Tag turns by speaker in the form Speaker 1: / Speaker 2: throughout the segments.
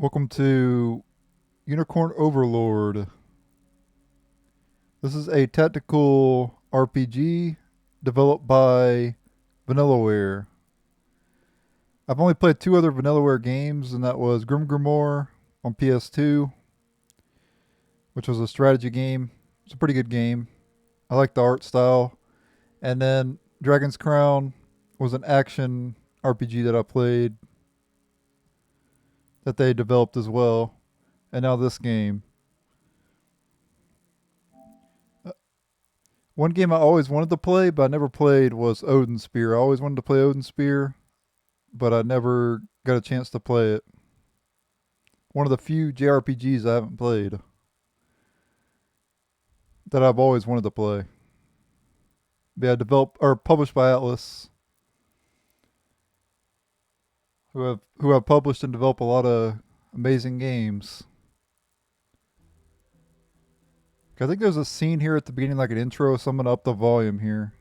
Speaker 1: Welcome to Unicorn Overlord. This is a tactical RPG developed by Vanillaware. I've only played two other Vanillaware games, and that was Grim Grimoire on PS2, which was a strategy game. It's a pretty good game. I like the art style. And then Dragon's Crown was an action RPG that I played that they developed as well. And now this game. One game I always wanted to play, but I never played was Odin Spear. I always wanted to play Odin Spear, but I never got a chance to play it. One of the few JRPGs I haven't played that I've always wanted to play. Yeah, developed or published by Atlas, who have published and developed a lot of amazing games. I think there's a scene here at the beginning, like an intro, so I'm gonna up the volume here.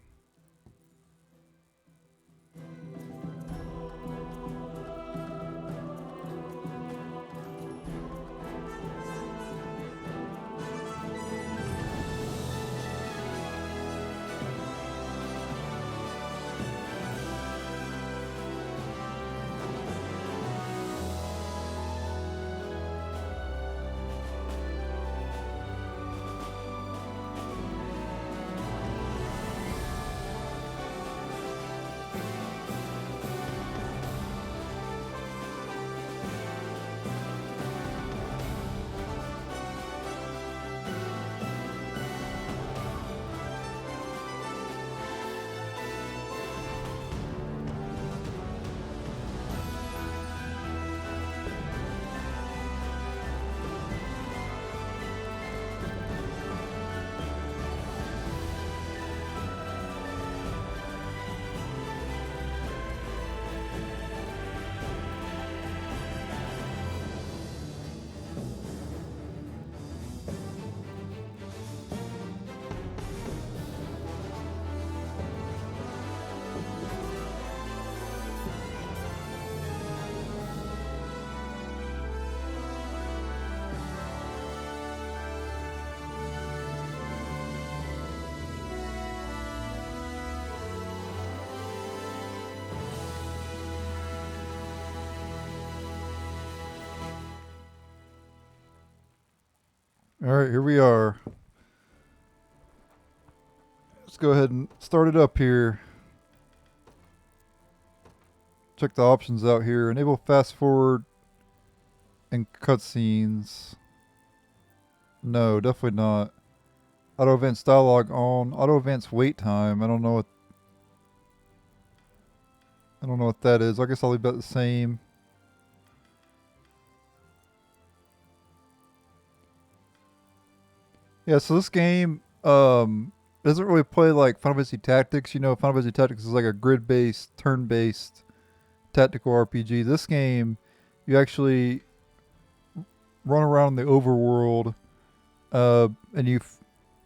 Speaker 1: All right, here we are. Let's go ahead and start it up here. Check the options out here. Enable fast forward and cutscenes. No, definitely not. Auto advance dialogue on. Auto advance wait time. I don't know what that is. I guess I'll leave that the same. Yeah, so this game doesn't really play like Final Fantasy Tactics. You know, Final Fantasy Tactics is like a grid-based, turn-based tactical RPG. This game, you actually run around the overworld, and you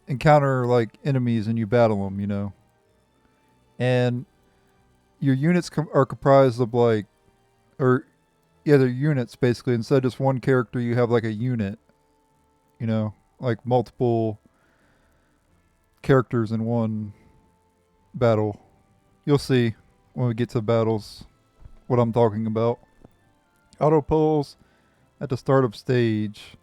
Speaker 1: encounter like enemies and you battle them. You know, and your units are comprised of like, or yeah, they're units basically. Instead of just one character, you have like a unit. You know, like multiple characters in one battle. You'll see when we get to battles what I'm talking about. Auto pulls at the start of stage.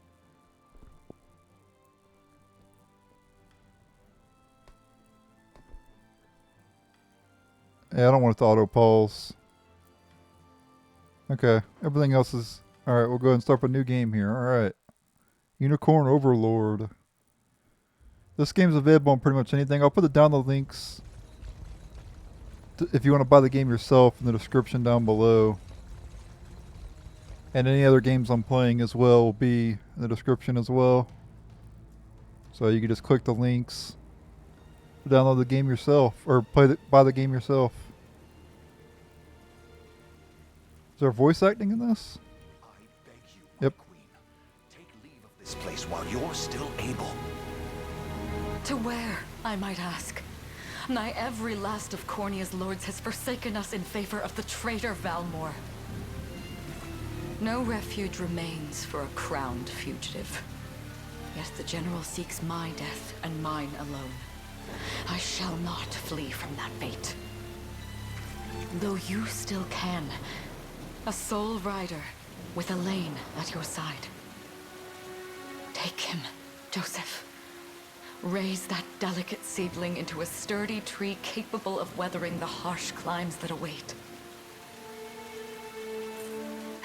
Speaker 1: Yeah, I don't want it to auto pulse. Okay, everything else is alright. We'll go ahead and start a new game here. Alright. Unicorn Overlord. This game's available on pretty much anything. I'll put the download links if you want to buy the game yourself in the description down below. And any other games I'm playing as well will be in the description as well. So you can just click the links to download the game yourself or buy the game yourself. Is there voice acting in this?
Speaker 2: I beg you,
Speaker 1: Yep.
Speaker 2: my queen, take leave of this place while you're still able.
Speaker 3: To where, I might ask? Nigh every last of Cornia's lords has forsaken us in favor of the traitor Valmor. No refuge remains for a crowned fugitive. Yet the general seeks my death and mine alone. I shall not flee from that fate. Though you still can. A sole rider with Elaine at your side. Take him, Joseph. Raise that delicate seedling into a sturdy tree capable of weathering the harsh climes that await.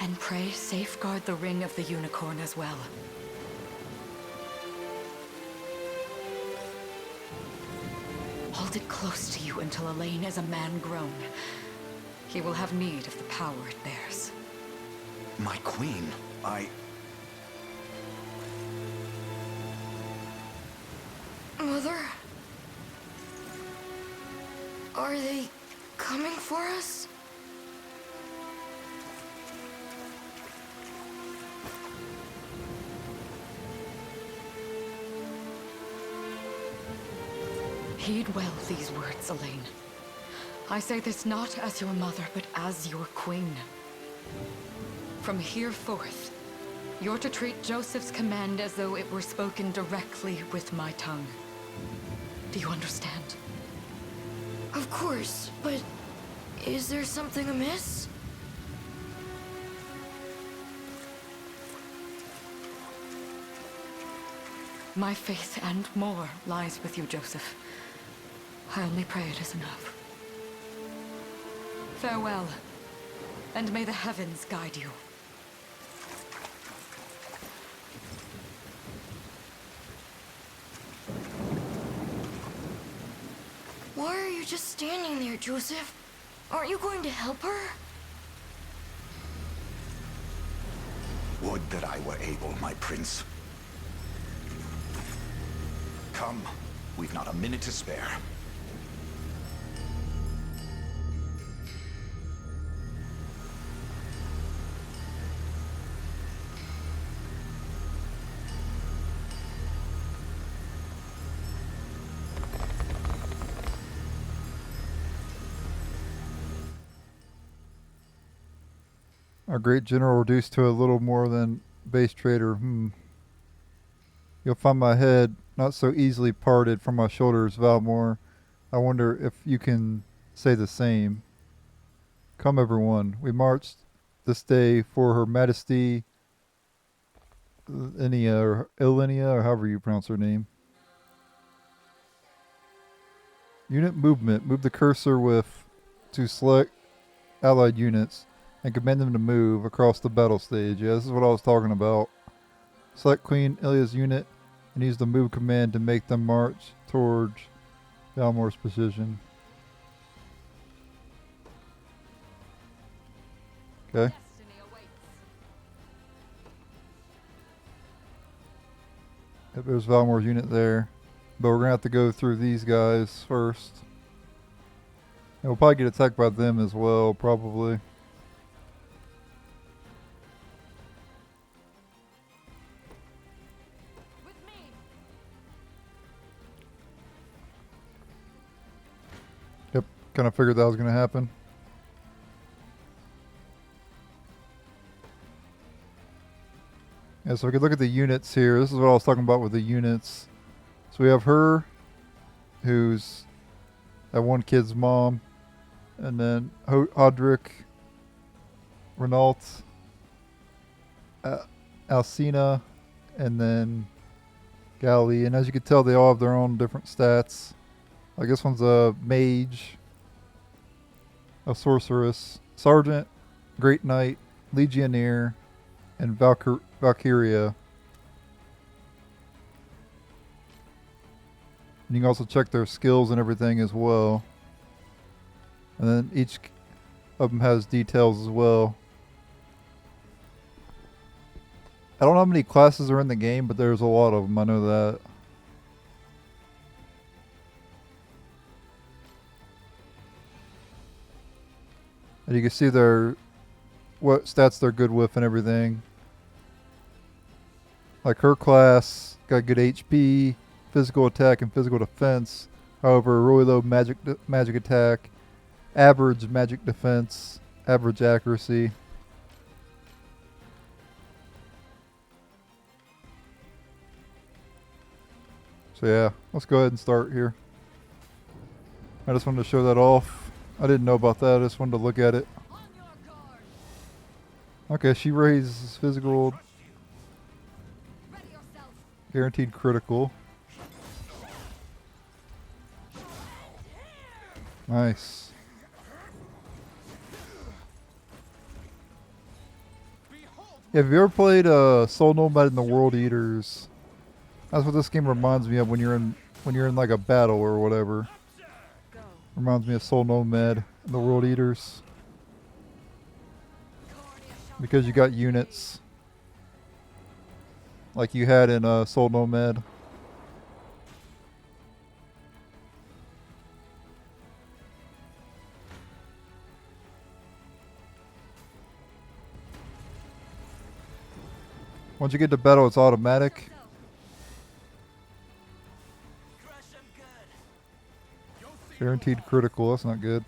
Speaker 3: And pray safeguard the ring of the Unicorn as well. Hold it close to you until Elaine is a man grown. He will have need of the power it bears.
Speaker 2: My queen,
Speaker 4: Mother? Are they coming for us?
Speaker 3: Heed well these words, Elaine. I say this not as your mother, but as your queen. From here forth, you're to treat Joseph's command as though it were spoken directly with my tongue. Do you understand?
Speaker 4: Of course, but is there something amiss?
Speaker 3: My faith and more lies with you, Joseph. I only pray it is enough. Farewell, and may the heavens guide you.
Speaker 4: Why are you just standing there, Joseph? Aren't you going to help her?
Speaker 2: would that I were able, my prince. Come, we've not a minute to spare.
Speaker 1: Our great general reduced to a little more than base trader. You'll find my head not so easily parted from my shoulders, Valmore. I wonder if you can say the same. Come, everyone. We marched this day for Her Majesty Ilenia, or however you pronounce her name. Unit movement. Move the cursor to select allied units and command them to move across the battle stage. Yeah, this is what I was talking about. Select Queen Ilia's unit and use the move command to make them march towards Valmore's position. Okay. Yep, there's Valmore's unit there. But we're going to have to go through these guys first. And we'll probably get attacked by them as well, probably. Yep, kind of figured that was going to happen. Yeah, so we could look at the units here. This is what I was talking about with the units. So we have her, who's that one kid's mom, and then Hodrick, Renault, Alcina, and then Gally. And as you can tell, they all have their own different stats. Like this one's a mage, a sorceress, sergeant, great knight, legionnaire, and Valkyria. And you can also check their skills and everything as well. And then each of them has details as well. I don't know how many classes are in the game, but there's a lot of them. I know that. And you can see what stats they're good with and everything. Like her class got good HP, physical attack, and physical defense. However, really low magic attack, average magic defense, average accuracy. So yeah, let's go ahead and start here. I just wanted to show that off. I didn't know about that. I just wanted to look at it. Okay, she raises physical, guaranteed critical. Nice. Yeah, have you ever played Soul Nomad in the World Eaters? That's what this game reminds me of when you're in like a battle or whatever. Reminds me of Soul Nomad and the World Eaters. Because you got units like you had in Soul Nomad. Once you get to battle, it's automatic. Guaranteed critical, that's not good.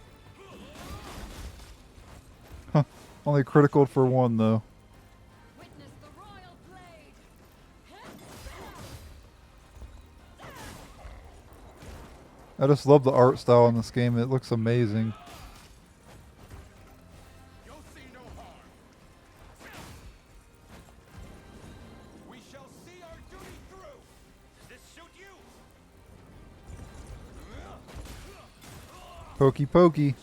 Speaker 1: Huh. Only critical for one though. I just love the art style in this game. It looks amazing. Pokey pokey.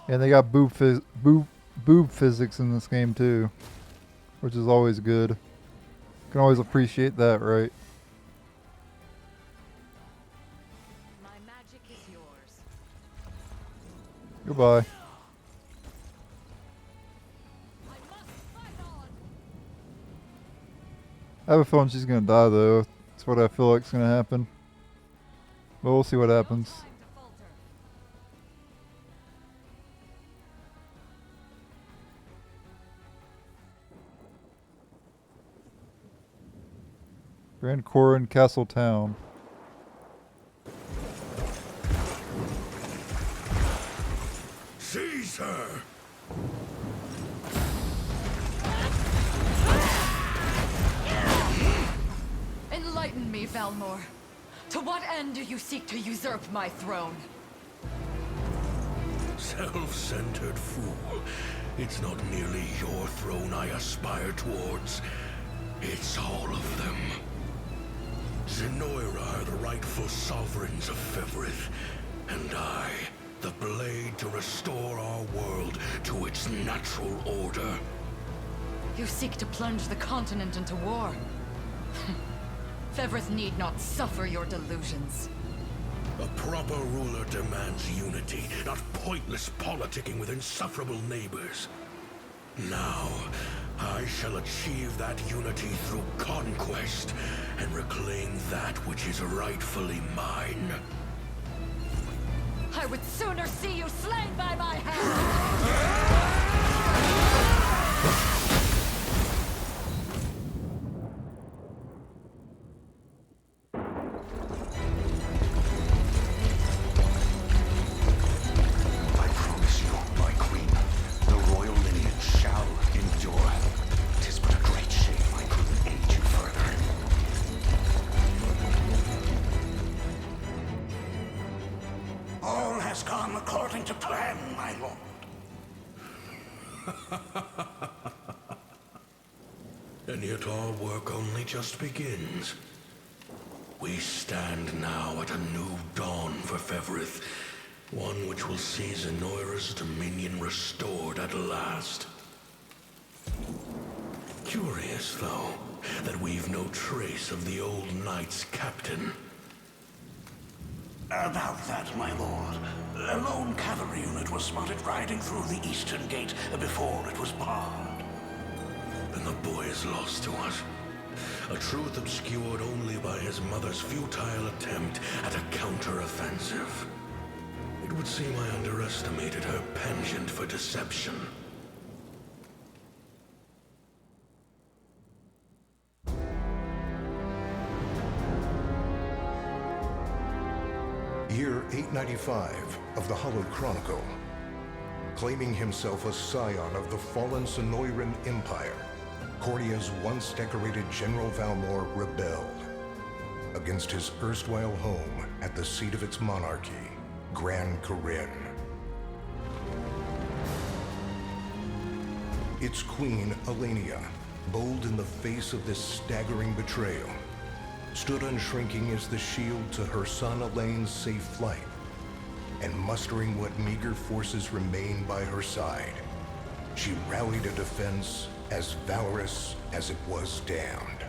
Speaker 1: And they got boob physics in this game too, which is always good. Can always appreciate that, right?
Speaker 3: My magic is yours.
Speaker 1: Goodbye. I have a feeling she's gonna die though. That's what I feel like is gonna happen. But we'll see what happens. Grand Corin Castle Town.
Speaker 2: Seize her!
Speaker 3: Enlighten me, Valmor. To what end do you seek to usurp my throne?
Speaker 2: Self-centered fool. It's not merely your throne I aspire towards. It's all of them. Zenoa are the rightful sovereigns of Fevrith, and I, the blade to restore our world to its natural order.
Speaker 3: You seek to plunge the continent into war. Fevrith need not suffer your delusions.
Speaker 2: A proper ruler demands unity, not pointless politicking with insufferable neighbors. Now, I shall achieve that unity through conquest and reclaim that which is rightfully mine.
Speaker 3: I would sooner see you slain by my hand!
Speaker 2: I promise you, my queen, the royal lineage shall endure. 'Tis but a great shame I couldn't aid you further. All has gone according to plan, my lord. And yet our work only just begins. We stand now at a new dawn for Fevrith, one which will see Zenoira's dominion restored at last. Curious, though, that we've no trace of the old knight's captain. About that, my lord. A lone cavalry unit was spotted riding through the eastern gate before it was barred. Then the boy is lost to us. A truth obscured only by his mother's futile attempt at a counter-offensive. It would seem I underestimated her penchant for deception.
Speaker 5: Year 895 of the Hallowed Chronicle. Claiming himself a scion of the fallen Sonoran Empire, Cornia's once decorated General Valmor rebelled against his erstwhile home at the seat of its monarchy, Gran Corinne. Its queen, Elenia, bold in the face of this staggering betrayal, stood unshrinking as the shield to her son Elaine's safe flight, and mustering what meager forces remained by her side, she rallied a defense as valorous as it was damned.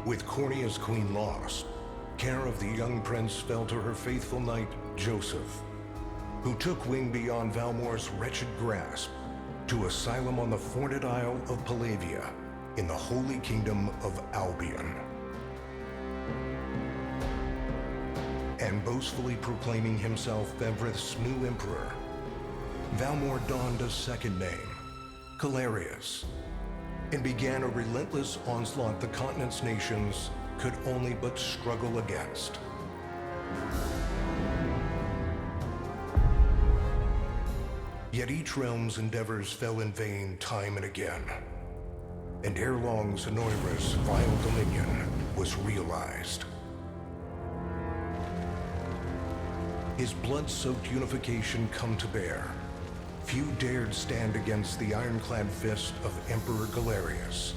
Speaker 5: With Cornia's queen lost, care of the young prince fell to her faithful knight, Joseph, who took wing beyond Valmor's wretched grasp to asylum on the Forned Isle of Palavia in the Holy Kingdom of Albion. And boastfully proclaiming himself Fevrith's new emperor, Valmor donned a second name, Calarius, and began a relentless onslaught the continent's nations could only but struggle against. Yet each realm's endeavors fell in vain time and again, and ere long Zenoira's vile dominion was realized. His blood-soaked unification come to bear, few dared stand against the ironclad fist of Emperor Galerius.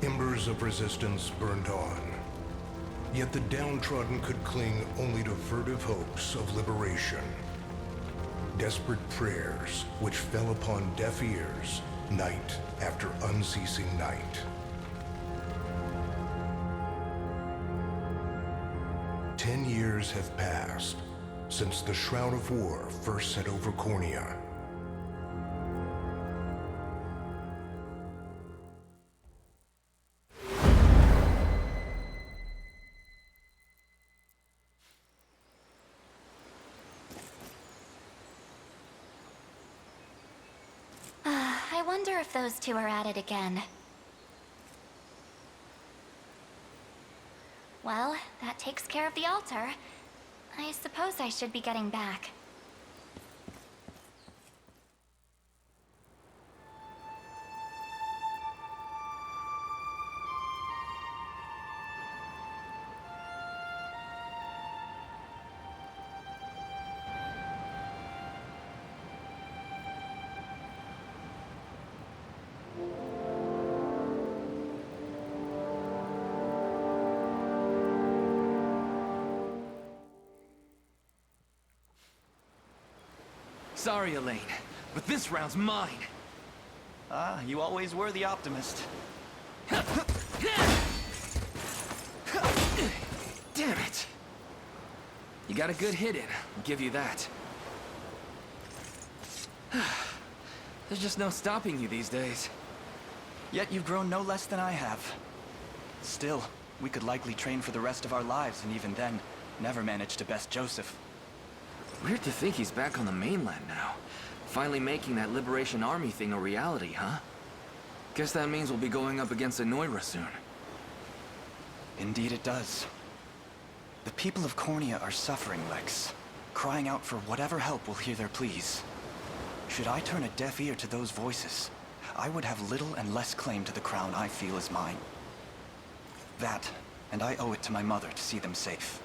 Speaker 5: Embers of resistance burned on, yet the downtrodden could cling only to furtive hopes of liberation. Desperate prayers which fell upon deaf ears night after unceasing night. 10 years have passed since the Shroud of War first set over Cornia.
Speaker 4: I wonder if those two are at it again. Well, that takes care of the altar. I suppose I should be getting back.
Speaker 6: Sorry, Elaine, but this round's mine.
Speaker 7: Ah, you always were the optimist.
Speaker 6: Damn it! You got a good hit in, I'll give you that. There's just no stopping you these days.
Speaker 7: Yet you've grown no less than I have. Still, we could likely train for the rest of our lives, and even then, never manage to best Joseph.
Speaker 6: Weird to think he's back on the mainland now. Finally making that Liberation Army thing a reality, huh? Guess that means we'll be going up against Zenoira soon.
Speaker 7: Indeed it does. The people of Cornia are suffering, Lex, crying out for whatever help will hear their pleas. Should I turn a deaf ear to those voices, I would have little and less claim to the crown I feel is mine. That, and I owe it to my mother to see them safe.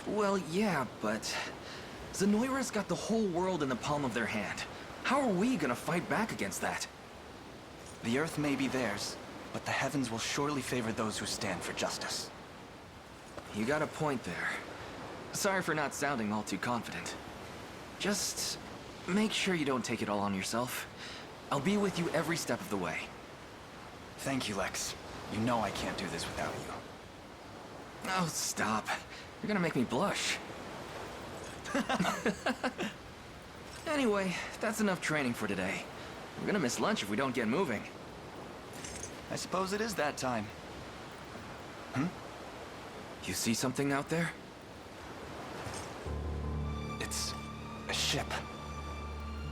Speaker 6: Well, yeah, but Zenoira's got the whole world in the palm of their hand. How are we gonna fight back against that?
Speaker 7: The earth may be theirs, but the heavens will surely favor those who stand for justice.
Speaker 6: You got a point there. Sorry for not sounding all too confident. Just make sure you don't take it all on yourself. I'll be with you every step of the way.
Speaker 7: Thank you, Lex. You know I can't do this without you.
Speaker 6: Oh, stop. You're gonna make me blush. Anyway, that's enough training for today. We're gonna miss lunch if we don't get moving.
Speaker 7: I suppose it is that time.
Speaker 6: You see something out there?
Speaker 7: It's a ship.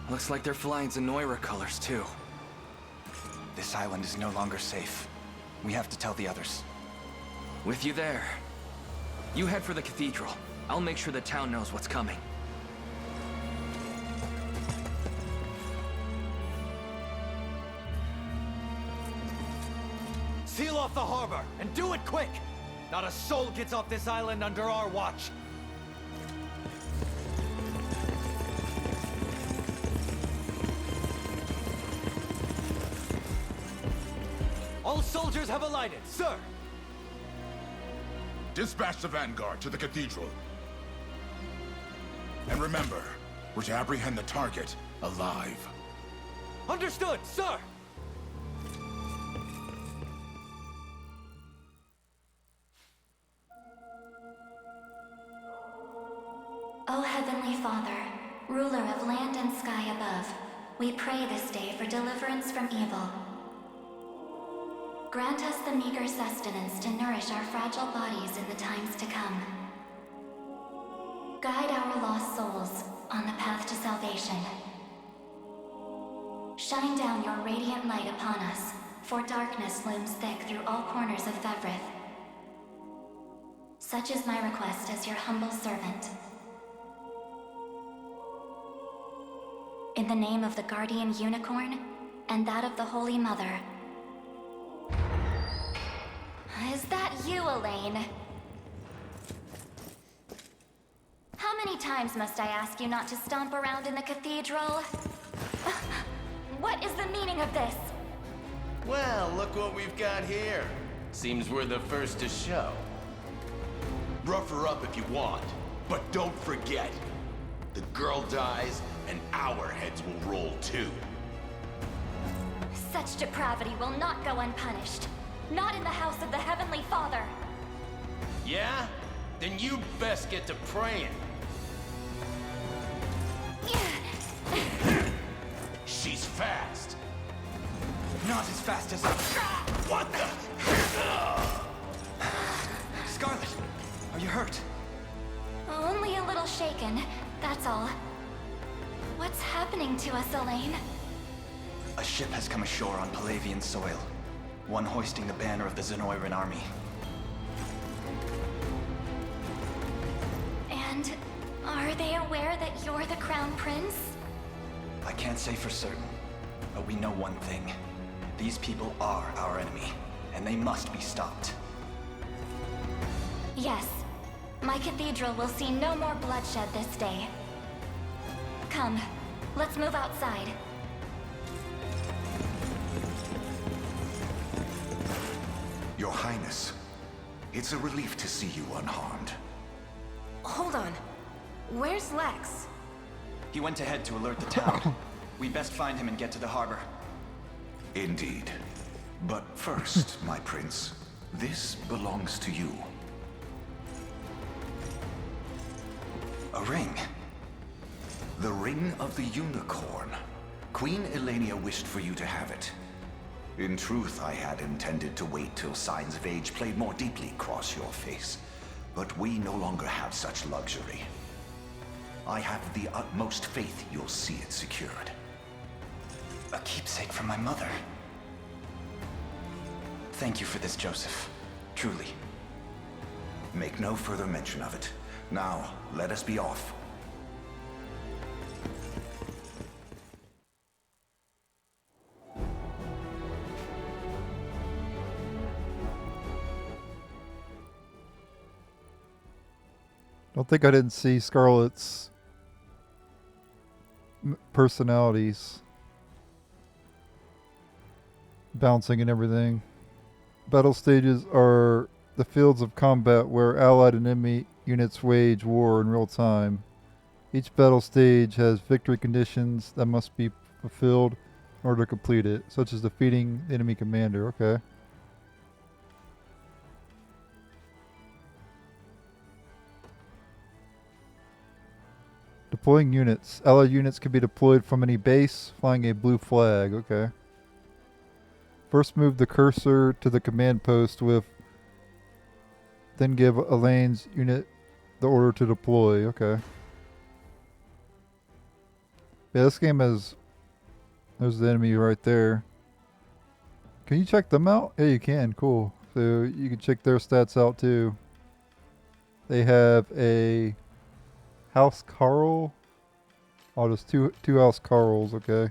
Speaker 6: Looks like they're flying Zenoira colors, too.
Speaker 7: This island is no longer safe. We have to tell the others.
Speaker 6: With you there. You head for the Cathedral. I'll make sure the town knows what's coming.
Speaker 7: Seal off the harbor, and do it quick! Not a soul gets off this island under our watch. All soldiers have alighted, sir!
Speaker 2: Dispatch the vanguard to the Cathedral. And remember, we're to apprehend the target alive.
Speaker 7: Understood, sir!
Speaker 8: O Heavenly Father, ruler of land and sky above, we pray this day for deliverance from evil. Grant us the meager sustenance to nourish our fragile bodies in the times to come. Guide our lost souls on the path to salvation. Shine down your radiant light upon us, for darkness looms thick through all corners of Fevrith. Such is my request as your humble servant. In the name of the Guardian Unicorn, and that of the Holy Mother. Is that you, Elaine? How many times must I ask you not to stomp around in the cathedral? What is the meaning of this?
Speaker 9: Well, look what we've got here. Seems we're the first to show.
Speaker 2: Rough her up if you want, but don't forget, the girl dies and our heads will roll too.
Speaker 8: Such depravity will not go unpunished. Not in the house of the Heavenly Father.
Speaker 9: Yeah? Then you best get to praying.
Speaker 2: She's fast.
Speaker 7: Not as fast as I...
Speaker 2: What the?
Speaker 7: Scarlet, are you hurt?
Speaker 8: Only a little shaken, that's all. What's happening to us, Elaine?
Speaker 7: A ship has come ashore on Palavian soil. One hoisting the banner of the Zenoiran army.
Speaker 8: And are they aware that you're the Crown Prince?
Speaker 7: I can't say for certain, but we know one thing. These people are our enemy, and they must be stopped.
Speaker 8: Yes. My cathedral will see no more bloodshed this day. Come, let's move outside.
Speaker 5: Your Highness, it's a relief to see you unharmed.
Speaker 4: Hold on. Where's Lex?
Speaker 7: He went ahead to alert the town. We best find him and get to the harbor.
Speaker 5: Indeed. But first, my prince, this belongs to you.
Speaker 7: A ring.
Speaker 5: The Ring of the Unicorn. Queen Elenia wished for you to have it. In truth, I had intended to wait till signs of age played more deeply across your face. But we no longer have such luxury. I have the utmost faith you'll see it secured.
Speaker 7: A keepsake from my mother. Thank you for this, Joseph. Truly.
Speaker 5: Make no further mention of it. Now, let us be off.
Speaker 1: Don't think I didn't see Scarlet's personalities bouncing and everything. Battle stages are the fields of combat where allied and enemy units wage war in real time. Each battle stage has victory conditions that must be fulfilled in order to complete it, such as defeating the enemy commander. Okay. Deploying units. Allied units can be deployed from any base, flying a blue flag. Okay. First move the cursor to the command post with, then give Elaine's unit the order to deploy. Okay. Yeah, this game has, there's the enemy right there. Can you check them out? Yeah, you can. Cool. So you can check their stats out too. They have a House Carl. Oh, just two House Carls. Okay.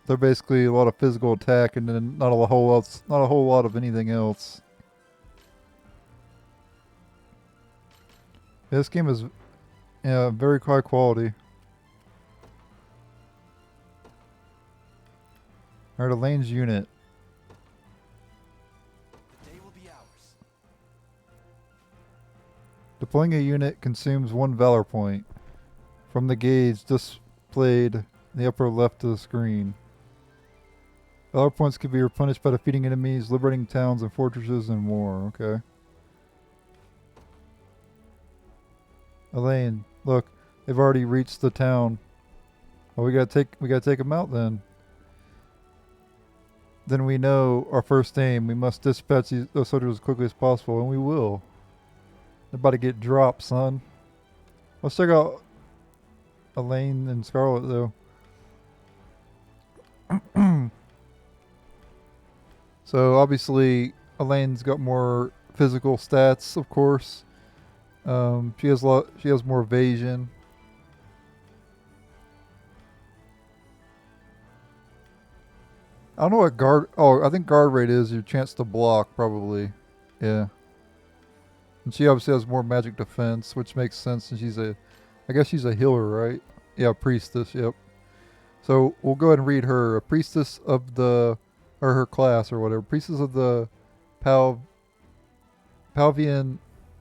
Speaker 1: They're basically a lot of physical attack and then not a whole lot of anything else. Yeah, this game is very high quality. Alright, Elaine's unit.
Speaker 7: Day will be ours.
Speaker 1: Deploying a unit consumes 1 valor point from the gauge displayed in the upper left of the screen. Valor points can be replenished by defeating enemies, liberating towns and fortresses, and more. Okay. Elaine, look, they've already reached the town. Well, we gotta take them out then. Then we know our first aim. We must dispatch those soldiers as quickly as possible, and we will. They're about to get dropped, son. Let's check out Elaine and Scarlet, though. So, obviously, Elaine's got more physical stats, of course. She has more evasion. I don't know what guard... Oh, I think guard rate is your chance to block, probably. Yeah. And she obviously has more magic defense, which makes sense since she's a... I guess she's a healer, right? Yeah, priestess, yep. So, we'll go ahead and read her. A priestess of the... Or her class, or whatever. Priestess of the Palvian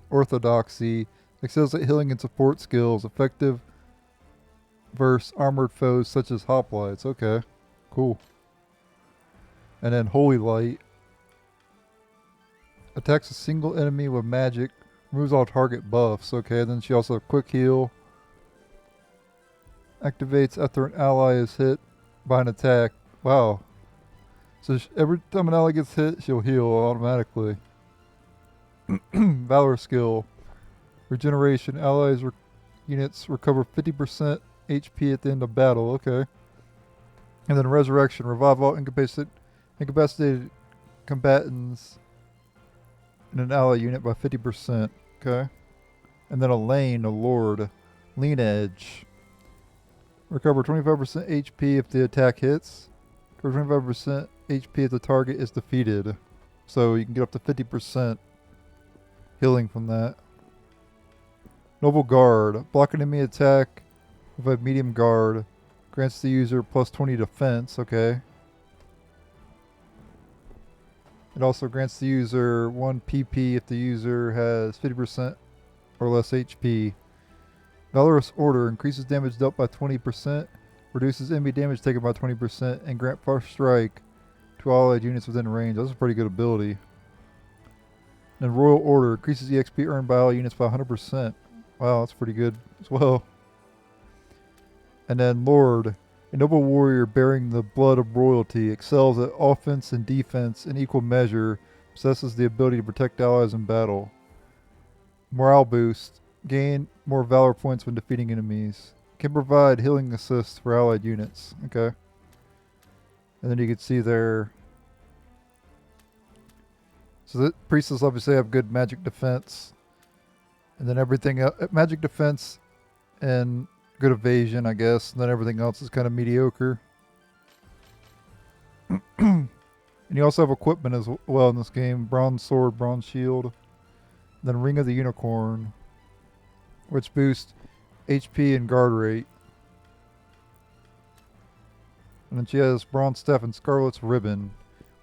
Speaker 1: Orthodoxy. Excels at healing and support skills. Effective versus armored foes such as hoplites. Okay. Cool. And then Holy Light. Attacks a single enemy with magic. Removes all target buffs. Okay, then she also has Quick Heal. Activates after an ally is hit by an attack. Wow. So every time an ally gets hit, she'll heal automatically. Valor skill. Regeneration. Allies units recover 50% HP at the end of battle. Okay. And then Resurrection. Revive all incapacitated combatants in an ally unit by 50%. Okay. And then a Lord. Lean Edge. Recover 25% HP if the attack hits. Recover 25% HP if the target is defeated. So you can get up to 50% healing from that. Noble Guard. Block an enemy attack with a medium guard. Grants the user plus 20 defense. Okay. It also grants the user 1 PP if the user has 50% or less HP. Valorous Order. Increases damage dealt by 20%. Reduces enemy damage taken by 20%. And grant first strike to allied units within range. That's a pretty good ability. And Royal Order. Increases EXP earned by all units by 100%. Wow, that's pretty good as well. And then Lord. A noble warrior bearing the blood of royalty. Excels at offense and defense in equal measure. Possesses the ability to protect allies in battle. Morale boost. Gain more valor points when defeating enemies. Can provide healing assists for allied units. Okay. And then you can see there. So the priestess obviously have good magic defense. And then everything else, magic defense and good evasion, I guess. And then everything else is kind of mediocre. And you also have equipment as well in this game. Bronze sword, bronze shield. And then Ring of the Unicorn, which boosts HP and guard rate. And then she has Bronze Staff and Scarlet's Ribbon,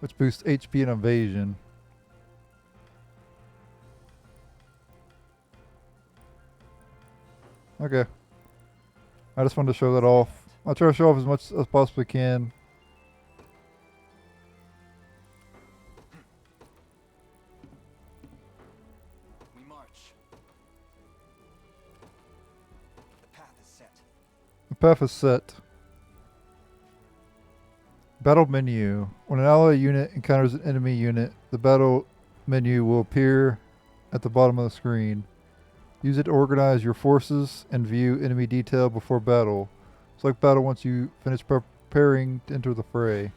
Speaker 1: which boosts HP and evasion. Okay. I just wanted to show that off. I'll try to show off as much as possibly can.
Speaker 7: We march. The path is set.
Speaker 1: The path is set. Battle menu. When an ally unit encounters an enemy unit, the battle menu will appear at the bottom of the screen. Use it to organize your forces and view enemy detail before battle. Select battle once you finish preparing to enter the fray.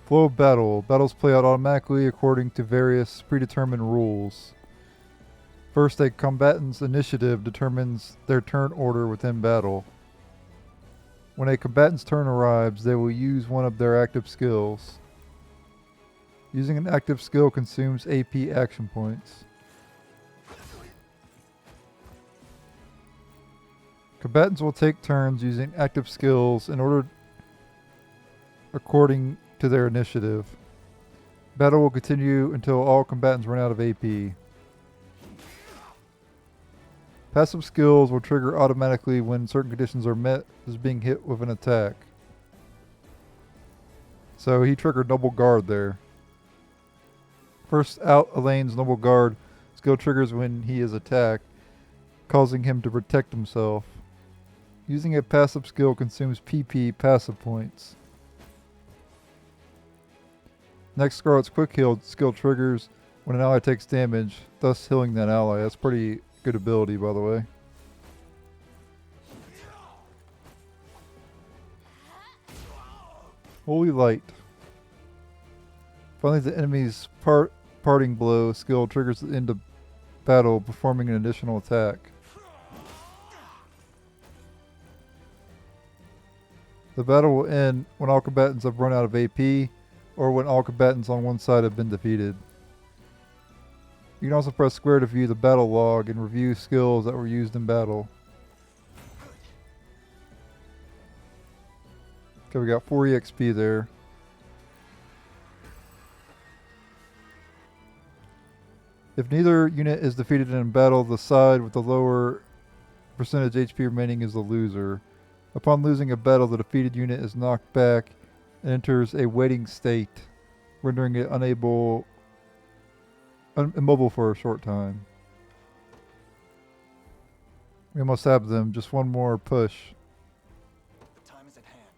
Speaker 1: Flow of battle. Battles play out automatically according to various predetermined rules. First, a combatant's initiative determines their turn order within battle. When a combatant's turn arrives, they will use one of their active skills. Using an active skill consumes AP action points. Combatants will take turns using active skills in order according to their initiative. Battle will continue until all combatants run out of AP. Passive skills will trigger automatically when certain conditions are met, as being hit with an attack. So he triggered Noble Guard there. First out Elaine's Noble Guard skill triggers when he is attacked, causing him to protect himself. Using a passive skill consumes PP passive points. Next, Scarlet's Quick Heal skill triggers when an ally takes damage, thus healing that ally. That's pretty good ability, by the way. Holy Light. Finally, the enemy's parting blow skill triggers at the end of battle, performing an additional attack. The battle will end when all combatants have run out of AP, or when all combatants on one side have been defeated. You can also press square to view the battle log and review skills that were used in battle. Okay, we got 4 EXP there. If neither unit is defeated in battle, the side with the lower percentage HP remaining is the loser. Upon losing a battle, the defeated unit is knocked back and enters a waiting state, rendering it immobile for a short time. We almost have them. Just one more push.
Speaker 7: The time is at hand.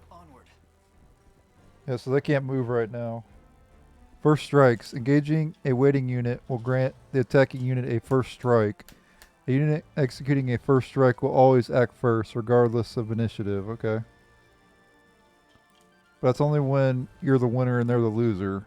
Speaker 7: Onward.
Speaker 1: Yeah, so they can't move right now. First strikes. Engaging a waiting unit will grant the attacking unit a first strike. A unit executing a first strike will always act first, regardless of initiative. Okay. But that's only when you're the winner and they're the loser.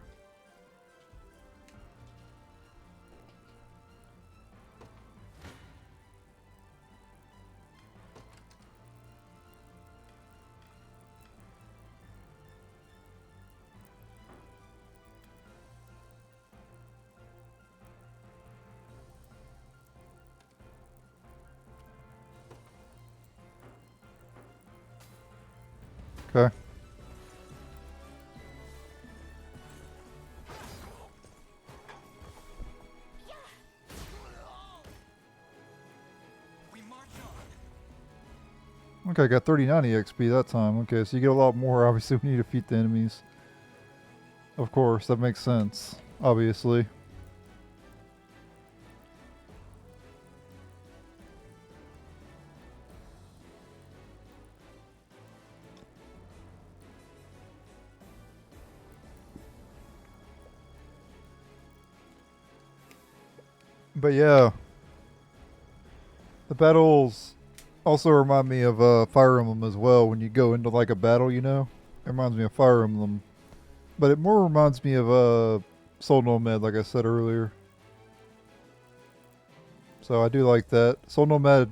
Speaker 1: Okay. Okay, I got 39 EXP that time. Okay, so you get a lot more, obviously, when you defeat the enemies. Of course, that makes sense, obviously. But yeah, the battles also remind me of Fire Emblem as well. When you go into like a battle, you know, it reminds me of Fire Emblem, but it more reminds me of Soul Nomad, like I said earlier. So I do like that. Soul Nomad.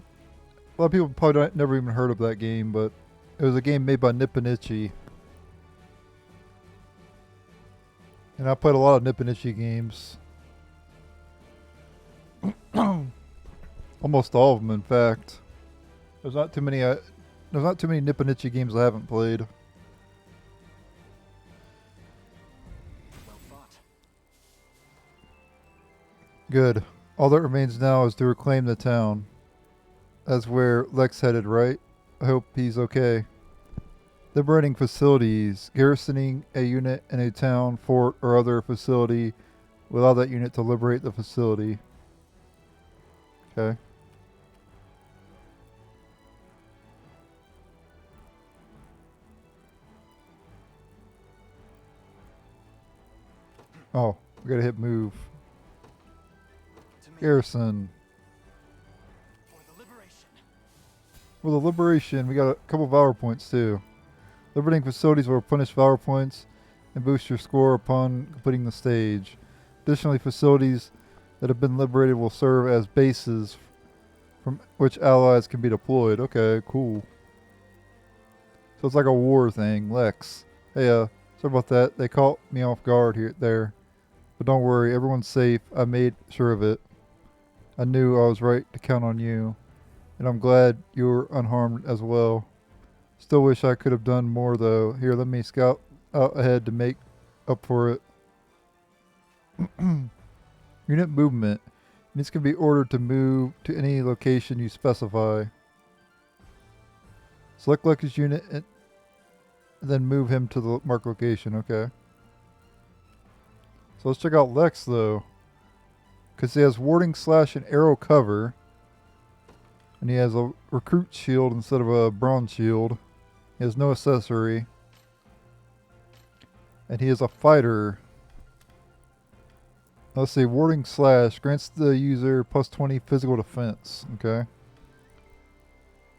Speaker 1: A lot of people probably never even heard of that game, but it was a game made by Nipponichi, and I played a lot of Nipponichi games. Almost all of them, in fact. There's not too many Nipponichi games I haven't played.
Speaker 7: Well fought.
Speaker 1: Good. All that remains now is to reclaim the town. That's where Lex headed, right? I hope he's okay. Liberating facilities. Garrisoning a unit in a town, fort, or other facility will allow that unit to liberate the facility. Okay. Oh, we gotta hit move. Garrison. For the liberation, we got a couple Valor points too. Liberating facilities will replenish Valor points and boost your score upon completing the stage. Additionally, facilities that have been liberated will serve as bases from which allies can be deployed. Okay, cool. So it's like a war thing. Lex. Hey, sorry about that. They caught me off guard there. But don't worry, everyone's safe. I made sure of it. I knew I was right to count on you. And I'm glad you were unharmed as well. Still wish I could have done more though. Here, let me scout out ahead to make up for it. Unit movement. Units can be ordered to move to any location you specify. Select Lex's unit and then move him to the marked location. Okay. So let's check out Lex though. Because he has warding slash and arrow cover. And he has a recruit shield instead of a bronze shield. He has no accessory. And he is a fighter. Let's see, warding slash grants the user plus 20 physical defense. Okay. And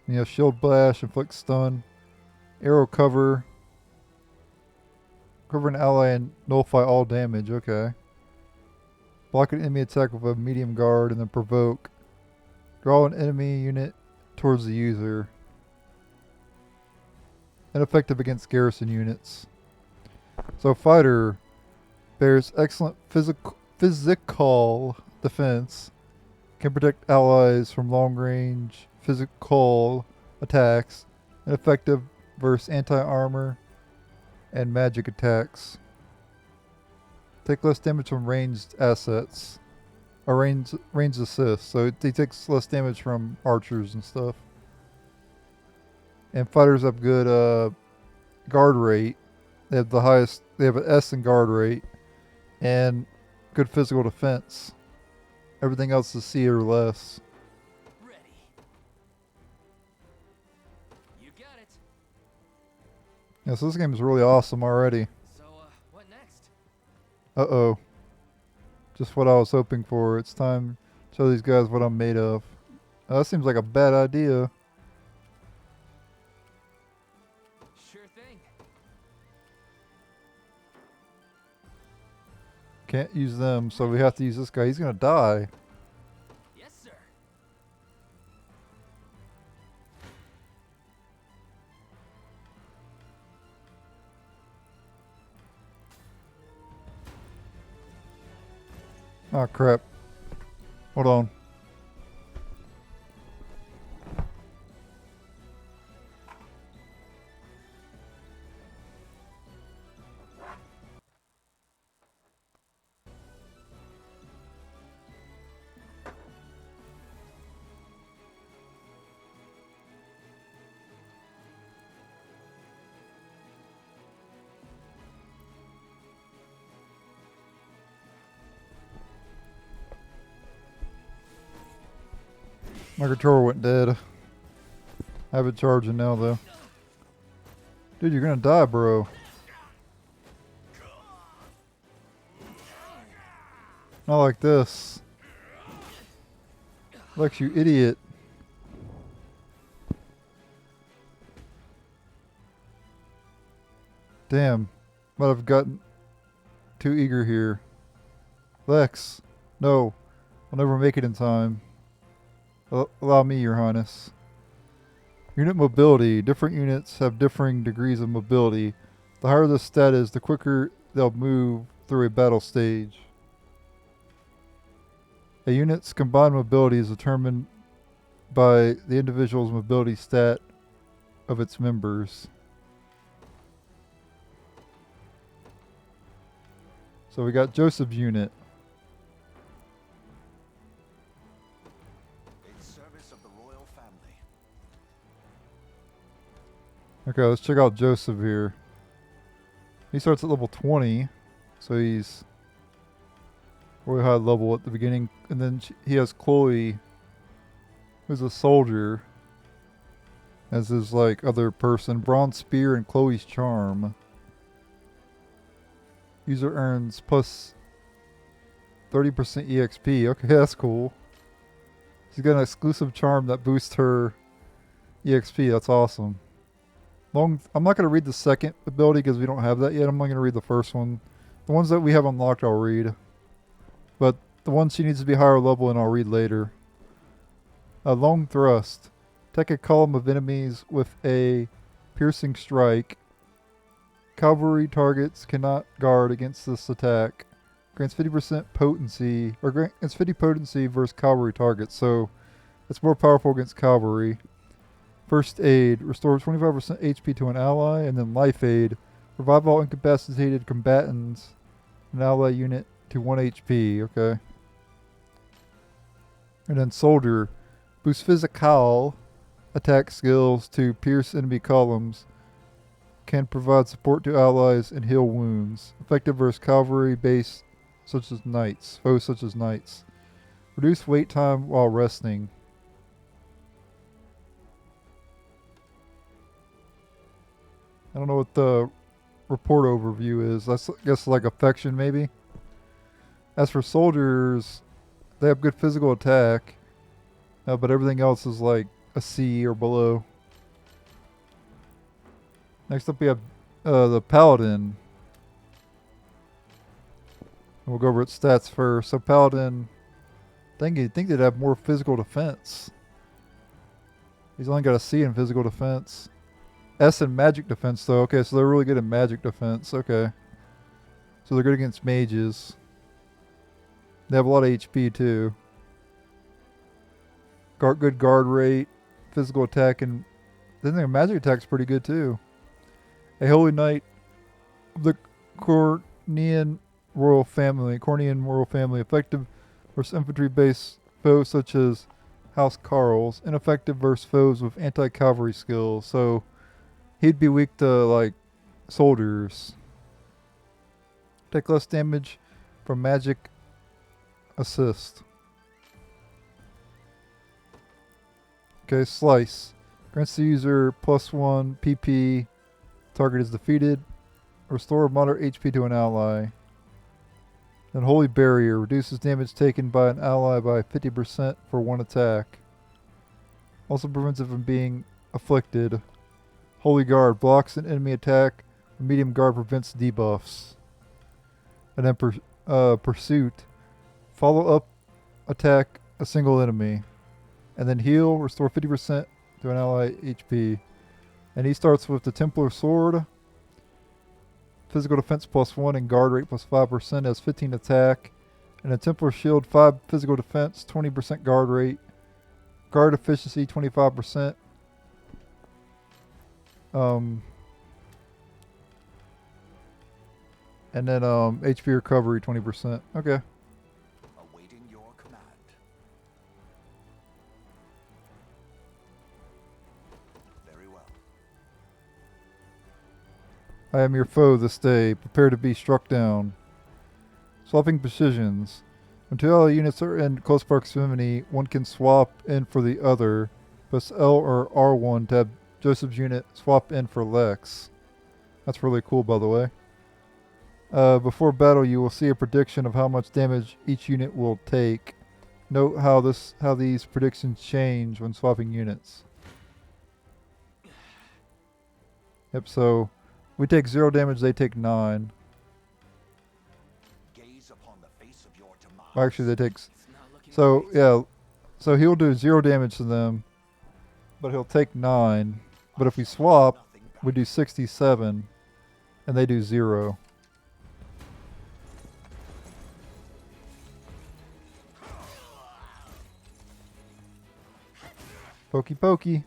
Speaker 1: he has shield blast, inflict stun, arrow cover, cover an ally and nullify all damage. Okay. Block an enemy attack with a medium guard and then provoke. Draw an enemy unit towards the user. Ineffective against garrison units. So fighter bears excellent physical defense. Can protect allies from long range physical attacks. Ineffective versus anti-armor and magic attacks. Take less damage from ranged assets. Or ranged assist. So he takes less damage from archers and stuff. And fighters have good guard rate. They have the highest. They have an S in guard rate, and good physical defense. Everything else is C or less.
Speaker 6: Ready. You got it.
Speaker 1: Yeah, so this game is really awesome already.
Speaker 6: So, what next?
Speaker 1: Uh-oh. Just what I was hoping for. It's time to show these guys what I'm made of. That seems like a bad idea.
Speaker 6: Sure thing.
Speaker 1: Can't use them, so we have to use this guy. He's gonna die.
Speaker 6: Yes, sir.
Speaker 1: Oh crap. Hold on. My controller went dead. I have it charging now though. Dude, you're gonna die, bro. Not like this. Lex, you idiot. Damn. Might have gotten too eager here. Lex. No. I'll never make it in time. Allow me, Your Highness. Unit mobility. Different units have differing degrees of mobility. The higher the stat is, the quicker they'll move through a battle stage. A unit's combined mobility is determined by the individual's mobility stat of its members. So we got Joseph's unit. Okay, let's check out Joseph here. He starts at level 20, so he's really high level at the beginning. And then he has Chloe, who's a soldier, as his like other person. Bronze Spear and Chloe's Charm. User earns plus 30% EXP. Okay, that's cool. She's got an exclusive charm that boosts her EXP. That's awesome. I'm not going to read the second ability because we don't have that yet. I'm only going to read the first one. The ones that we have unlocked I'll read. But The one she needs to be higher level and I'll read later. A long thrust. Attack a column of enemies with a piercing strike. Cavalry targets cannot guard against this attack. Grants 50% potency, or grants 50 potency versus cavalry targets, so it's more powerful against cavalry. First aid, restores 25% HP to an ally, and then life aid, revive all incapacitated combatants, an ally unit to 1 HP, okay. And then soldier, boost physical attack skills to pierce enemy columns, can provide support to allies and heal wounds. Effective versus cavalry base such as knights, foes such as knights. Reduce wait time while resting. I don't know what the report overview is. I guess like affection maybe. As for soldiers, they have good physical attack, but everything else is like a C or below. Next up we have the paladin. We'll go over its stats first. So paladin, you'd think they'd have more physical defense. He's only got a C in physical defense. S in magic defense though. Okay, so they're really good at magic defense. Okay. So they're good against mages. They have a lot of HP too. Good guard rate, physical attack, and then their magic attack's pretty good too. A holy knight of the Cornian royal family, effective versus infantry-based foes such as House Carls, ineffective versus foes with anti-cavalry skills. So he'd be weak to like soldiers. Take less damage from magic assist. Okay, slice. Grants the user +1 PP. Target is defeated. Restore moderate HP to an ally. Then Holy Barrier. Reduces damage taken by an ally by 50% for one attack. Also prevents it from being afflicted. Holy Guard. Blocks an enemy attack. Medium Guard prevents debuffs. And then Pursuit. Follow up attack a single enemy. And then heal. Restore 50% to an ally HP. And he starts with the Templar Sword. Physical defense +1 and guard rate +5%, has 15 attack. And a Templar Shield 5 physical defense, 20% guard rate. Guard efficiency 25%. And then HP recovery 20%. Okay.
Speaker 7: Awaiting your command. Very well.
Speaker 1: I am your foe this day. Prepare to be struck down. Swapping positions. When two ally units are in close proximity, one can swap in for the other. Press L or R1 to have Joseph's unit swap in for Lex. That's really cool, by the way. Before battle, you will see a prediction of how much damage each unit will take. Note how these predictions change when swapping units. Yep, so we take 0 damage, they take 9.
Speaker 7: Gaze upon the face of your demise.
Speaker 1: Well, actually, they take... So, yeah. So he'll do 0 damage to them, but he'll take 9. But if we swap, we do 67, and they do 0. Pokey pokey.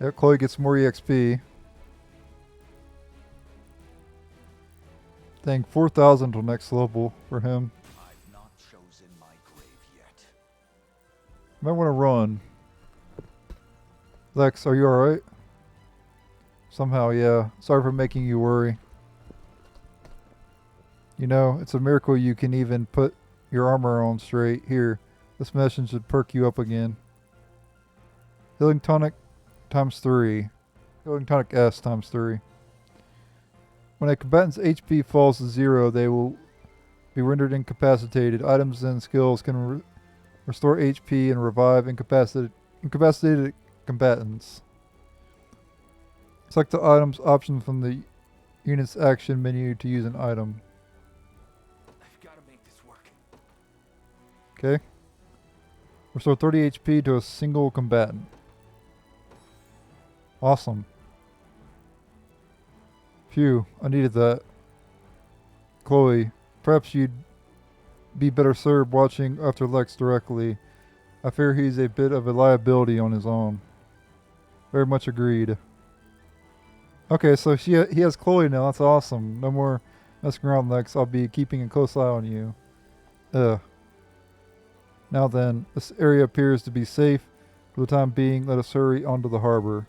Speaker 1: Yeah, Chloe gets more EXP. Dang, 4,000 till next level for him.
Speaker 7: I've not chosen my grave yet.
Speaker 1: Might want to run. Lex, are you alright? Somehow, yeah. Sorry for making you worry. You know, it's a miracle you can even put your armor on straight. Here, this medicine should perk you up again. Healing tonic ×3. Healing tonic S ×3. When a combatant's HP falls to 0, they will be rendered incapacitated. Items and skills can restore HP and revive incapacitated combatants. Select the items option from the unit's action menu to use an item.
Speaker 6: I've got to make this work.
Speaker 1: Okay. Restore 30 HP to a single combatant. Awesome. Phew, I needed that. Chloe, perhaps you'd be better served watching after Lex directly. I fear he's a bit of a liability on his own. Very much agreed. Okay, so he has Chloe now. That's awesome. No more messing around, Lex. I'll be keeping a close eye on you. Ugh. Now then, this area appears to be safe. For the time being, let us hurry onto the harbor.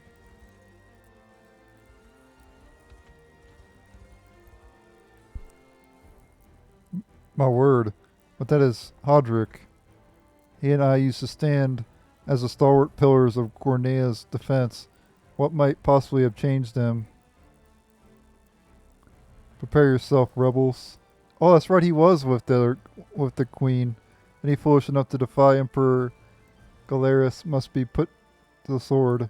Speaker 1: My word. But that is Hodrick. He and I used to stand as the stalwart pillars of Cornea's defense. What might possibly have changed them? Prepare yourself, rebels. Oh, that's right. He was with the queen. Any foolish enough to defy Emperor Galerius must be put to the sword.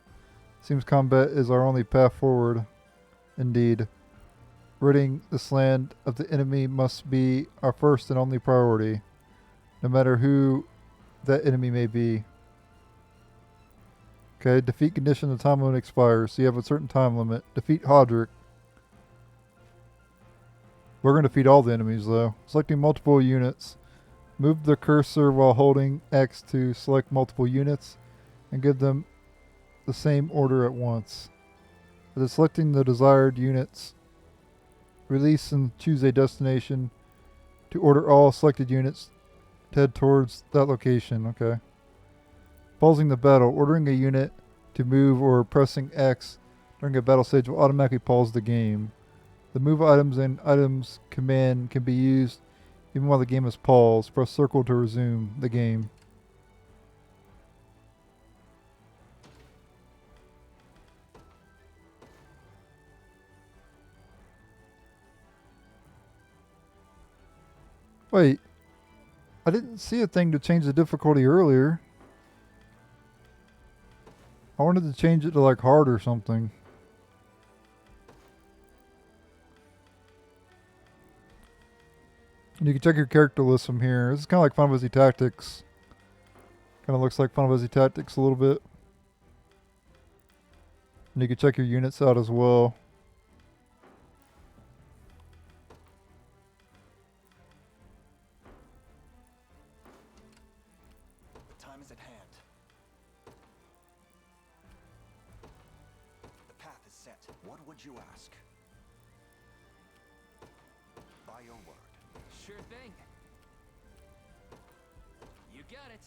Speaker 1: Seems combat is our only path forward. Indeed. Ridding this land of the enemy must be our first and only priority, no matter who that enemy may be. Okay, defeat condition, the time limit expires, so you have a certain time limit. Defeat Hodrick. We're going to defeat all the enemies though. Selecting multiple units. Move the cursor while holding X to select multiple units and give them the same order at once. After selecting the desired units, release and choose a destination to order all selected units to head towards that location. Okay. Pausing the battle. Ordering a unit to move or pressing X during a battle stage will automatically pause the game. The move items and items command can be used even while the game is paused. Press circle to resume the game. Wait, I didn't see a thing to change the difficulty earlier. I wanted to change it to like hard or something. And you can check your character list from here. This is kind of like Final Fantasy Tactics. Kind of looks like Final Fantasy Tactics a little bit. And you can check your units out as well.
Speaker 7: The time is at hand. The path is set. What would you ask? By your word.
Speaker 6: Sure thing. You got it.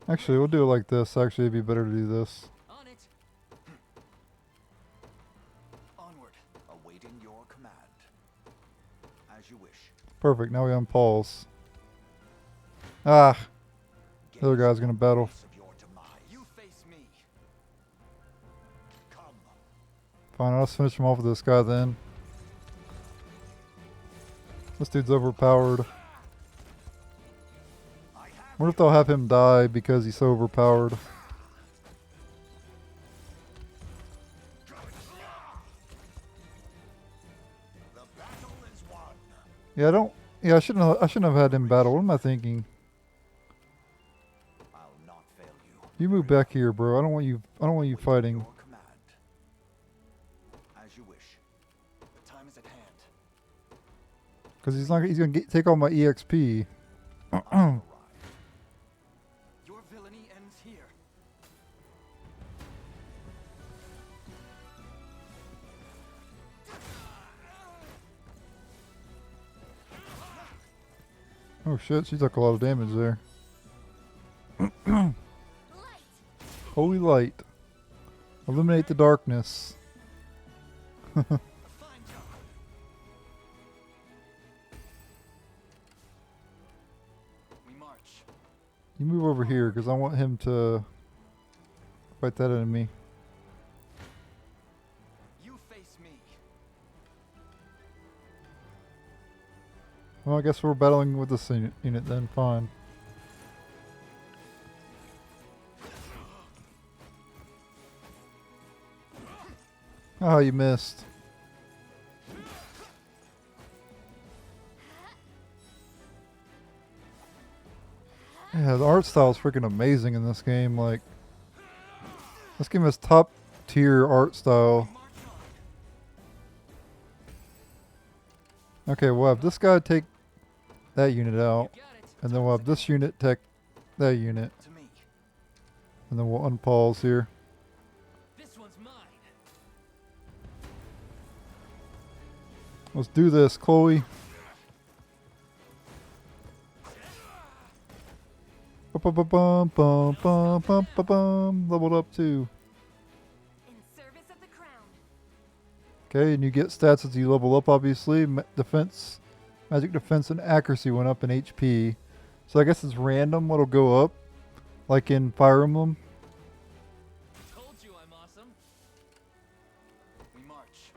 Speaker 1: Actually, we'll do it like this. Actually, it'd be better to do this.
Speaker 6: On it.
Speaker 7: Onward. Awaiting your command. As you wish.
Speaker 1: Perfect. Now we unpause. Ah. The other guy's gonna battle.
Speaker 7: You face me. Come.
Speaker 1: Fine, I'll just finish him off with this guy then. This dude's overpowered. What if they'll have him die because he's so overpowered? Yeah, I shouldn't have had him battle. What am I thinking?
Speaker 7: I'll not fail you.
Speaker 1: You move back here, bro. I don't want you fighting.
Speaker 7: Your command. As you wish. The time is at hand.
Speaker 1: Because he's gonna take all my EXP.
Speaker 7: Your villainy ends here.
Speaker 1: Oh shit, she took a lot of damage there. Holy light. Illuminate the darkness.
Speaker 7: A fine job. We march.
Speaker 1: You move over here because I want him to fight that enemy.
Speaker 7: You face me.
Speaker 1: Well, I guess we're battling with this unit then. Fine. Oh, you missed. Yeah, the art style is freaking amazing in this game. Like, this game has top tier art style. Okay, we'll have this guy take that unit out, and then we'll have this unit take that unit,
Speaker 7: To me.
Speaker 1: and then we'll unpause here.
Speaker 6: This one's mine.
Speaker 1: Let's do this, Chloe. Bum. Leveled up too.
Speaker 4: In service of the crown.
Speaker 1: Okay, and you get stats as you level up, obviously. Defense, magic defense, and accuracy went up in HP. So I guess it's random what'll go up, like in Fire Emblem.
Speaker 6: Told you I'm awesome.
Speaker 7: We march.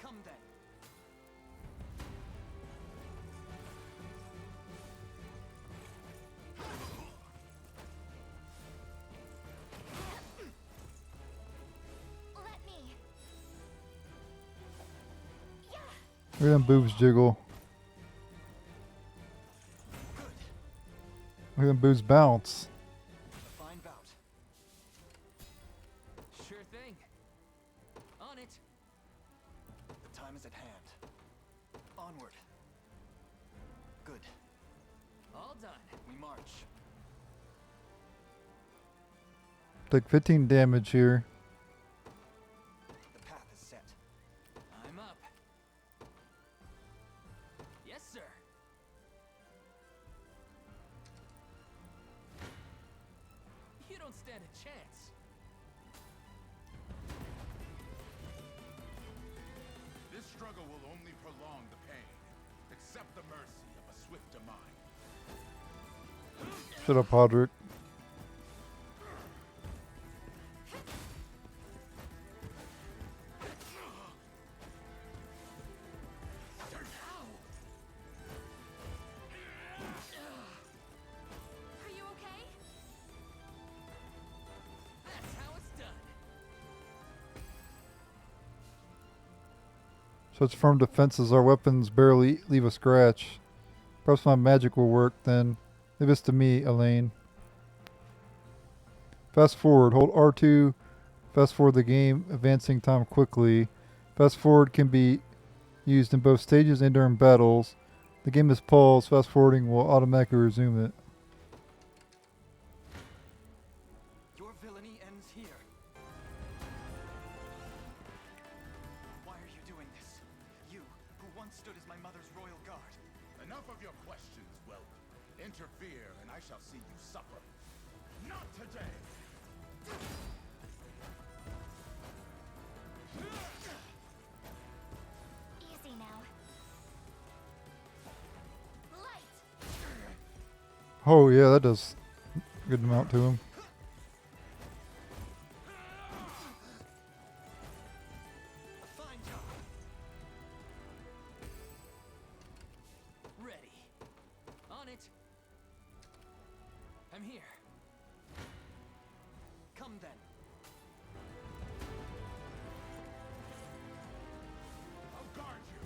Speaker 7: Come then.
Speaker 8: Let me.
Speaker 1: Look at them boobs jiggle. Look at them boobs bounce.
Speaker 7: A fine bout.
Speaker 6: Sure thing. On it.
Speaker 7: The time is at hand. Onward. Good.
Speaker 6: All done.
Speaker 7: We march.
Speaker 1: Take 15 damage here.
Speaker 7: The path is set.
Speaker 6: I'm up. Yes, sir. You don't stand a chance.
Speaker 2: This struggle will only prolong the pain. Accept the mercy of a swifter mind.
Speaker 1: Shut up, Hodrick.
Speaker 4: Are you okay?
Speaker 6: That's how it's done.
Speaker 1: Such firm defenses, our weapons barely leave a scratch. Perhaps my magic will work then. Leave this to me, Elaine. Fast forward. Hold R2. Fast forward the game, advancing time quickly. Fast forward can be used in both stages and during battles. The game is paused. Fast forwarding will automatically resume it.
Speaker 7: Your villainy ends here. Why are you doing this? You, who once stood as my mother's royal guard.
Speaker 2: Enough of your questions, Whelp. Interfere, and I shall see you suffer. Not today!
Speaker 8: Easy now. Light.
Speaker 1: Oh yeah, that does a good amount to him.
Speaker 7: A fine job.
Speaker 6: Ready. On it. I'm here.
Speaker 7: Come then.
Speaker 2: I'll guard you!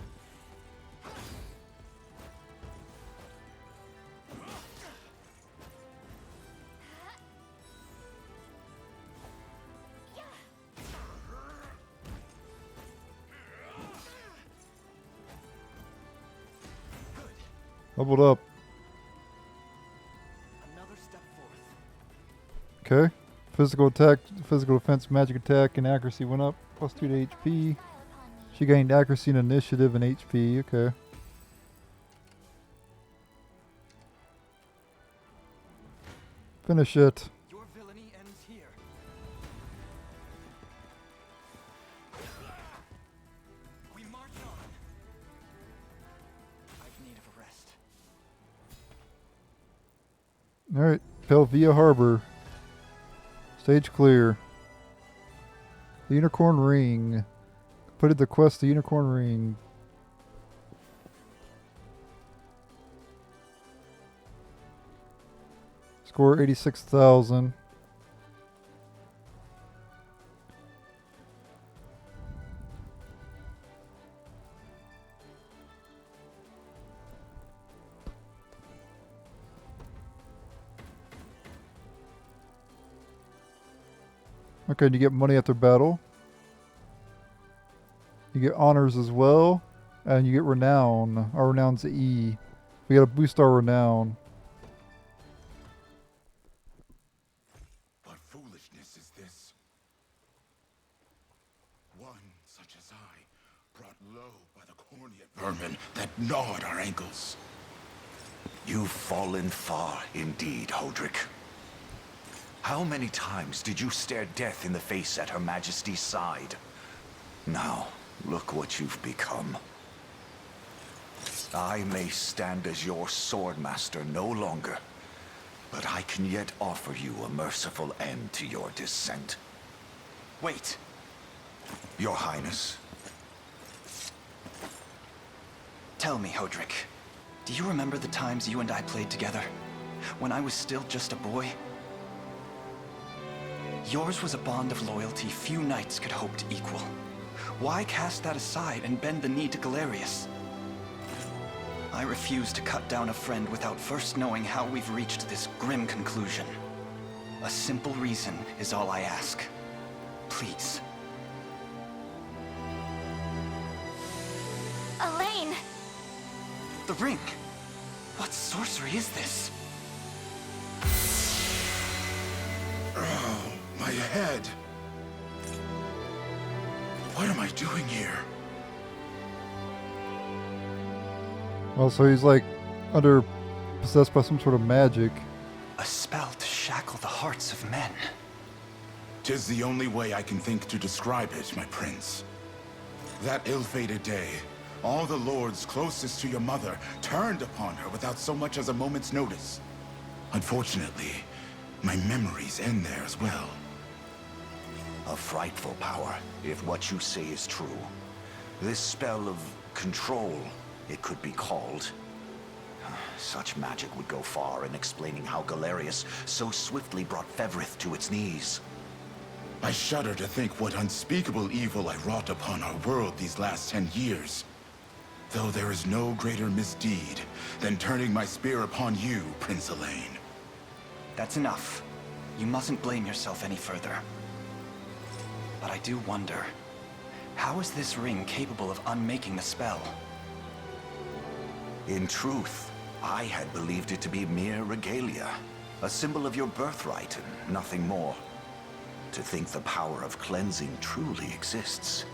Speaker 1: Leveled up.
Speaker 7: Another step forth.
Speaker 1: Okay. Physical attack, physical defense, magic attack, and accuracy went up. Plus 2 to HP.
Speaker 8: Smile upon me.
Speaker 1: She gained accuracy and initiative and HP. Okay. Finish it.
Speaker 7: Your villainy ends here. We march on. I've need of a rest.
Speaker 1: Alright. Pelvia Harbor. Stage clear. The Unicorn Ring. Completed the quest, the Unicorn Ring. Score 86,000. Okay, and you get money after battle. You get honors as well. And you get renown. Our renown's E. We gotta boost our renown.
Speaker 10: What foolishness is this? One such as I, brought low by the cornea vermin that gnawed our ankles.
Speaker 2: You've fallen far indeed, Hodrick. How many times did you stare death in the face at Her Majesty's side? Now, look what you've become. I may stand as your swordmaster no longer, but I can yet offer you a merciful end to your descent.
Speaker 7: Wait.
Speaker 2: Your Highness.
Speaker 7: Tell me, Hodrick. Do you remember the times you and I played together? When I was still just a boy? Yours was a bond of loyalty few knights could hope to equal. Why cast that aside and bend the knee to Galerius? I refuse to cut down a friend without first knowing how we've reached this grim conclusion. A simple reason is all I ask. Please.
Speaker 8: Elaine!
Speaker 7: The ring! What sorcery is this?
Speaker 10: Oh, my head. What am I doing here?
Speaker 1: Well, so he's like possessed by some sort of magic.
Speaker 7: A spell to shackle the hearts of men.
Speaker 10: 'Tis the only way I can think to describe it, my prince. That ill-fated day, all the lords closest to your mother turned upon her without so much as a moment's notice. Unfortunately, my memories end there as well.
Speaker 2: A frightful power, if what you say is true. This spell of control, it could be called. Such magic would go far in explaining how Galerius so swiftly brought Fevrith to its knees.
Speaker 10: I shudder to think what unspeakable evil I wrought upon our world these last 10 years. Though there is no greater misdeed than turning my spear upon you, Prince Elaine.
Speaker 7: That's enough. You mustn't blame yourself any further. But I do wonder, how is this ring capable of unmaking the spell?
Speaker 2: In truth, I had believed it to be mere regalia, a symbol of your birthright and nothing more. To think the power of cleansing truly exists.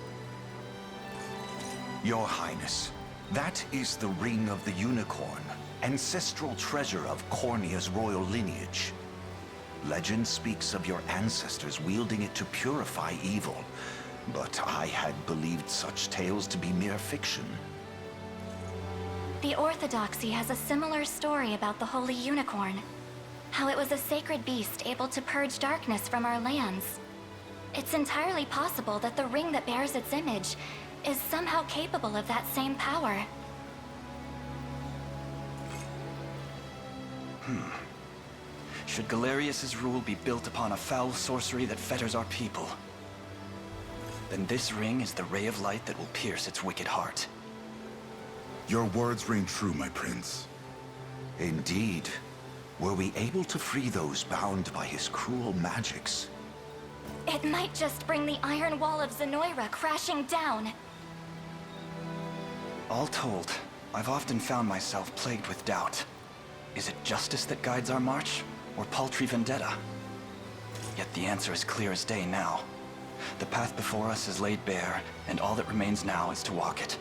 Speaker 2: Your Highness, that is the Ring of the Unicorn, ancestral treasure of Cornea's royal lineage. Legend speaks of your ancestors wielding it to purify evil, but I had believed such tales to be mere fiction.
Speaker 8: The Orthodoxy has a similar story about the Holy Unicorn. How it was a sacred beast able to purge darkness from our lands. It's entirely possible that the ring that bears its image is somehow capable of that same power.
Speaker 7: Should Galerius's rule be built upon a foul sorcery that fetters our people, then this ring is the ray of light that will pierce its wicked heart.
Speaker 10: Your words ring true, my prince.
Speaker 2: Indeed. Were we able to free those bound by his cruel magics?
Speaker 8: It might just bring the iron wall of Zenoa crashing down.
Speaker 7: All told, I've often found myself plagued with doubt. Is it justice that guides our march, or paltry vendetta? Yet the answer is clear as day now. The path before us is laid bare, and all that remains now is to walk it.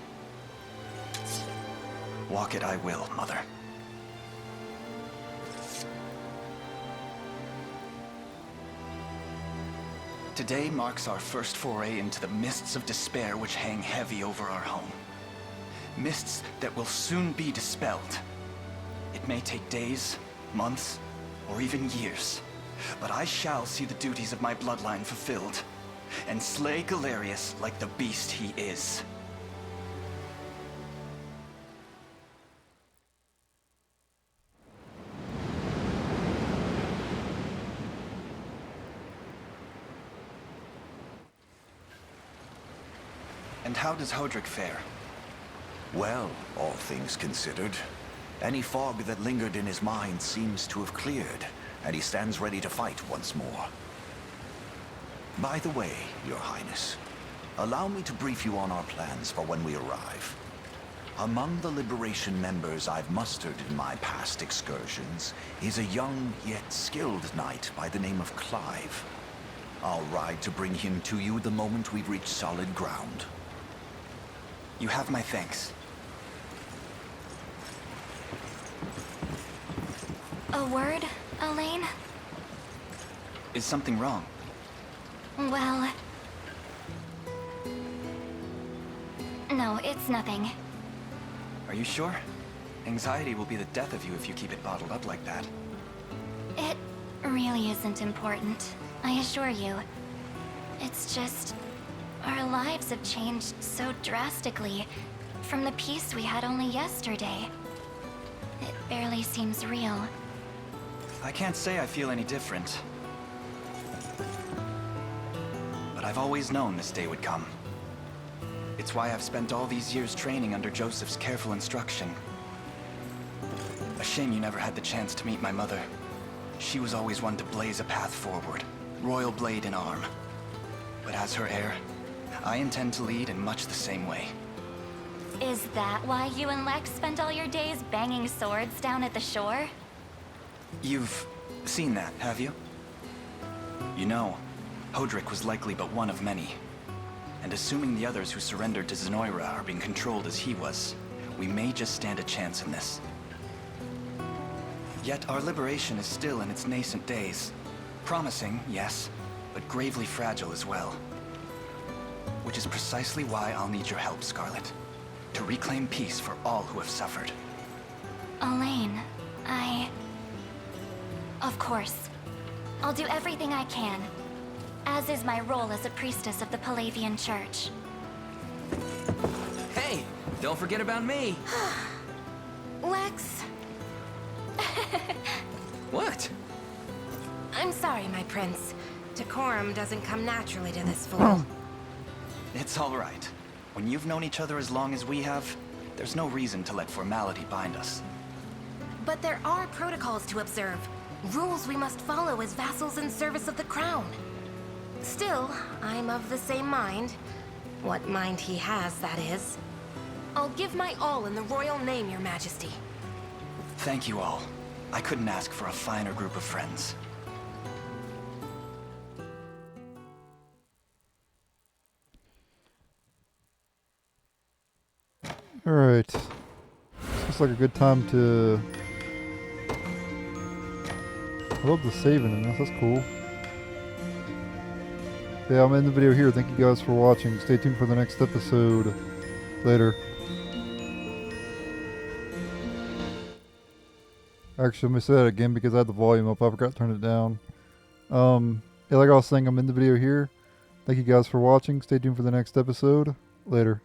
Speaker 7: Walk it I will, Mother. Today marks our first foray into the mists of despair which hang heavy over our home. Mists that will soon be dispelled. It may take days, months, or even years, but I shall see the duties of my bloodline fulfilled, and slay Galerius like the beast he is. And how does Hodrick fare?
Speaker 2: Well, all things considered, any fog that lingered in his mind seems to have cleared, and he stands ready to fight once more.
Speaker 11: By the way, Your Highness, allow me to brief you on our plans for when we arrive. Among the Liberation members I've mustered in my past excursions is a young yet skilled knight by the name of Clive. I'll ride to bring him to you the moment we've reached solid ground.
Speaker 7: You have my thanks.
Speaker 8: A word, Elaine?
Speaker 7: Is something wrong?
Speaker 8: Well... No, it's nothing.
Speaker 7: Are you sure? Anxiety will be the death of you if you keep it bottled up like that.
Speaker 8: It really isn't important, I assure you. It's just... our lives have changed so drastically from the peace we had only yesterday. It barely seems real.
Speaker 7: I can't say I feel any different. But I've always known this day would come. It's why I've spent all these years training under Joseph's careful instruction. A shame you never had the chance to meet my mother. She was always one to blaze a path forward, royal blade in arm. But as her heir, I intend to lead in much the same way.
Speaker 8: Is that why you and Lex spent all your days banging swords down at the shore?
Speaker 7: You've seen that, have you? You know, Hodrick was likely but one of many. And assuming the others who surrendered to Zenoa are being controlled as he was, we may just stand a chance in this. Yet our liberation is still in its nascent days. Promising, yes, but gravely fragile as well. Which is precisely why I'll need your help, Scarlet. To reclaim peace for all who have suffered.
Speaker 8: Elaine, Of course. I'll do everything I can. As is my role as a priestess of the Palavian Church.
Speaker 6: Hey, don't forget about me.
Speaker 4: Lex,
Speaker 6: What?
Speaker 12: I'm sorry, my prince. Decorum doesn't come naturally to this fool.
Speaker 7: It's all right. When you've known each other as long as we have, there's no reason to let formality bind us.
Speaker 12: But there are protocols to observe. Rules we must follow as vassals in service of the crown. Still, I'm of the same mind. What mind he has, that is. I'll give my all in the royal name, your majesty.
Speaker 7: Thank you all. I couldn't ask for a finer group of friends.
Speaker 1: Alright. Looks like a good time to... I love the saving in this, that's cool. Yeah, I'm in the video here. Thank you guys for watching. Stay tuned for the next episode. Later. Actually, let me say that again because I had the volume up. I forgot to turn it down. Yeah, like I was saying, I'm in the video here. Thank you guys for watching. Stay tuned for the next episode. Later.